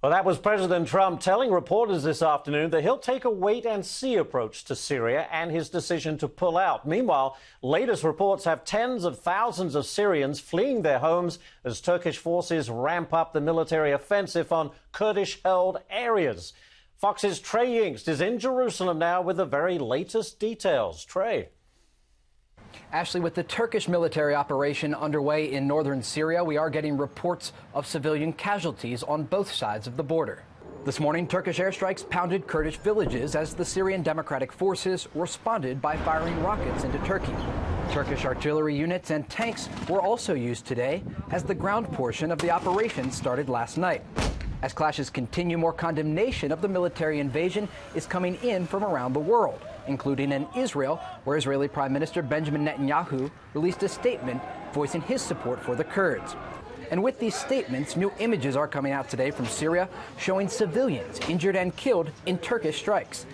Well, that was President Trump telling reporters this afternoon that he'll take a wait-and-see approach to Syria and his decision to pull out. Meanwhile, latest reports have tens of thousands of Syrians fleeing their homes as Turkish forces ramp up the military offensive on Kurdish-held areas. Fox's Trey Yingst is in Jerusalem now with the very latest details. Trey. Ashley, with the Turkish military operation underway in northern Syria, we are getting reports of civilian casualties on both sides of the border. This morning, Turkish airstrikes pounded Kurdish villages as the Syrian Democratic Forces responded by firing rockets into Turkey. Turkish artillery units and tanks were also used today as the ground portion of the operation started last night. As clashes continue, more condemnation of the military invasion is coming in from around the world, including in Israel, where Israeli Prime Minister Benjamin Netanyahu released a statement voicing his support for the Kurds. And with these statements, new images are coming out today from Syria showing civilians injured and killed in Turkish strikes.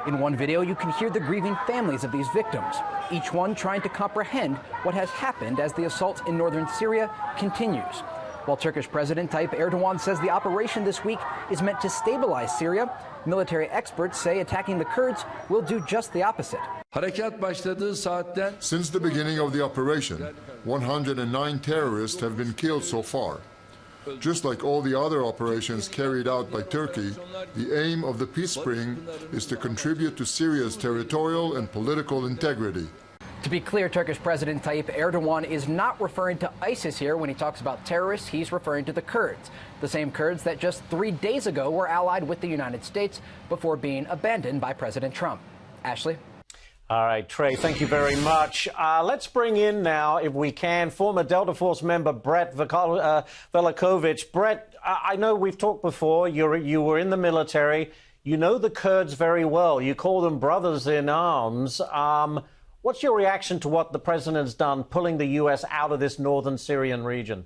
In one video, you can hear the grieving families of these victims, each one trying to comprehend what has happened as the assault in northern Syria continues. While Turkish President Tayyip Erdogan says the operation this week is meant to stabilize Syria, military experts say attacking the Kurds will do just the opposite. Since the beginning of the operation, 109 terrorists have been killed so far. Just like all the other operations carried out by Turkey, the aim of the Peace Spring is to contribute to Syria's territorial and political integrity. To be clear, Turkish President Tayyip Erdogan is not referring to ISIS here when he talks about terrorists. He's referring to the Kurds, the same Kurds that just 3 days ago were allied with the United States before being abandoned by President Trump. Ashley? All right, Trey, thank you very much. Let's bring in now, if we can, former Delta Force member Brett Velicovich. Brett, I know we've talked before. You were in the military. You know the Kurds very well. You call them brothers in arms. What's your reaction to what the president's done, pulling the U.S. out of this northern Syrian region?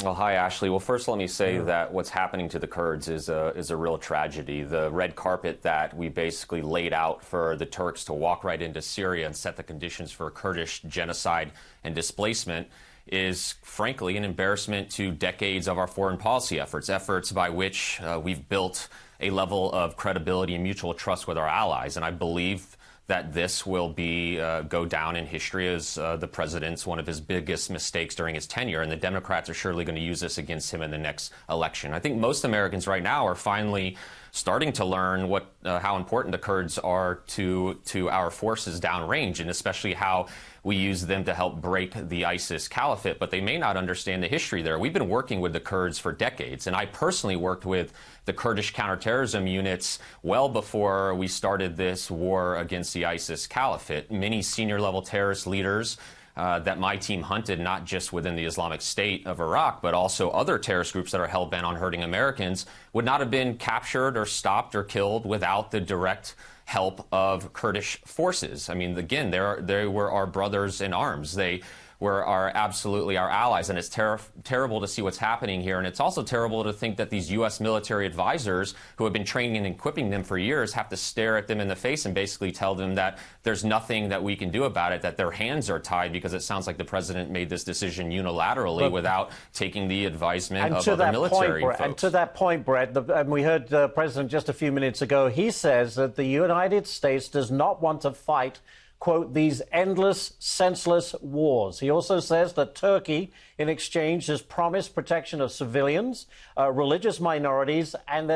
Well, hi, Ashley. Well, first, let me say that what's happening to the Kurds is a real tragedy. The red carpet that we basically laid out for the Turks to walk right into Syria and set the conditions for Kurdish genocide and displacement is, frankly, an embarrassment to decades of our foreign policy efforts by which we've built a level of credibility and mutual trust with our allies. And I believe that this will go down in history as the president's one of his biggest mistakes during his tenure, and the Democrats are surely going to use this against him in the next election. I think most Americans right now are finally starting to learn how important the Kurds are to our forces downrange, and especially how we use them to help break the ISIS caliphate, but they may not understand the history there. We've been working with the Kurds for decades, and I personally worked with the Kurdish counterterrorism units well before we started this war against the ISIS caliphate. Many senior-level terrorist leaders that my team hunted, not just within the Islamic State of Iraq, but also other terrorist groups that are hell-bent on hurting Americans, would not have been captured or stopped or killed without the direct help of Kurdish forces. I mean, again, they were our brothers in arms. They were absolutely our allies, and it's terrible to see what's happening here. And it's also terrible to think that these U.S. military advisors who have been training and equipping them for years have to stare at them in the face and basically tell them that there's nothing that we can do about it, that their hands are tied, because it sounds like the president made this decision unilaterally without taking the advisement of other military folks. And to that point, Brett, and we heard the president just a few minutes ago, he says that the United States does not want to fight, quote, these endless, senseless wars. He also says that Turkey, in exchange, has promised protection of civilians, religious minorities, and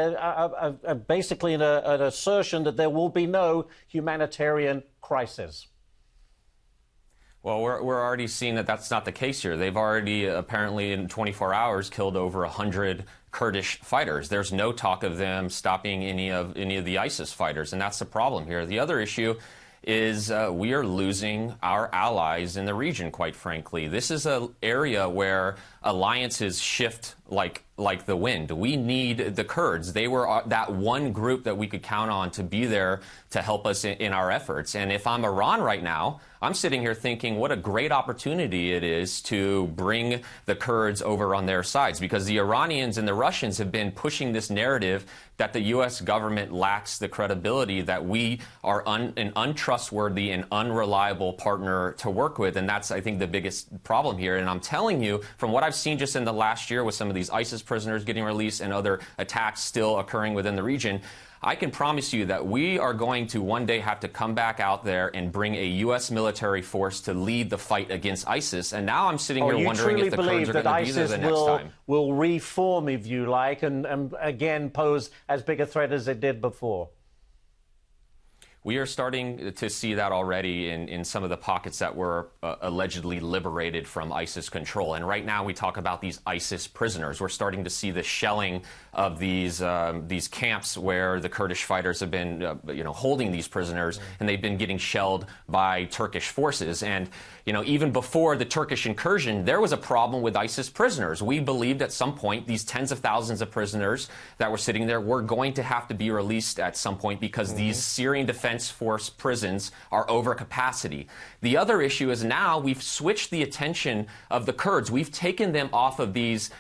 basically an assertion that there will be no humanitarian crisis. Well, we're already seeing that that's not the case here. They've already, apparently, in 24 hours, killed over 100 Kurdish fighters. There's no talk of them stopping any of the ISIS fighters, and that's the problem here. The other issue is we are losing our allies in the region, quite frankly. This is an area where alliances shift like the wind. We need the Kurds. They were that one group that we could count on to be there to help us in our efforts. And if I'm Iran right now, I'm sitting here thinking what a great opportunity it is to bring the Kurds over on their sides, because the Iranians and the Russians have been pushing this narrative that the U.S. government lacks the credibility, that we are an untrustworthy and unreliable partner to work with. And that's, I think, the biggest problem here. And I'm telling you, from what I've seen just in the last year with some of these ISIS prisoners getting released and other attacks still occurring within the region, I can promise you that we are going to one day have to come back out there and bring a U.S. military force to lead the fight against ISIS. And now I'm sitting here wondering if the Kurds are going to be there the next time. Will reform, if you like, and again pose as big a threat as it did before? We are starting to see that already in some of the pockets that were allegedly liberated from ISIS control. And right now we talk about these ISIS prisoners. We're starting to see the shelling of these camps where the Kurdish fighters have been holding these prisoners, and they've been getting shelled by Turkish forces. And even before the Turkish incursion, there was a problem with ISIS prisoners. We believed at some point these tens of thousands of prisoners that were sitting there were going to have to be released at some point because these Syrian Defense Force prisons are over capacity. The other issue is now we've switched the attention of the Kurds. We've taken them off of these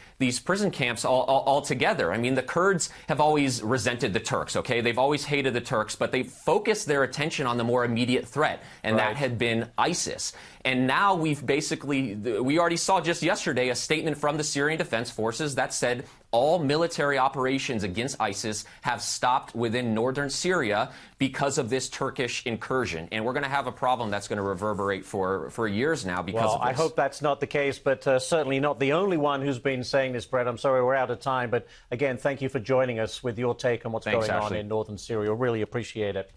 prison camps altogether. I mean, the Kurds have always resented the Turks, okay? They've always hated the Turks, but they focused their attention on the more immediate threat, and that had been ISIS. And now we already saw just yesterday a statement from the Syrian Defense Forces that said all military operations against ISIS have stopped within northern Syria because of this Turkish incursion. And we're going to have a problem that's going to reverberate for years now because of this. I hope that's not the case, but certainly not the only one who's been saying this, Brett. I'm sorry we're out of time, but again, thank you for joining us with your take on what's going on in northern Syria. Really appreciate it.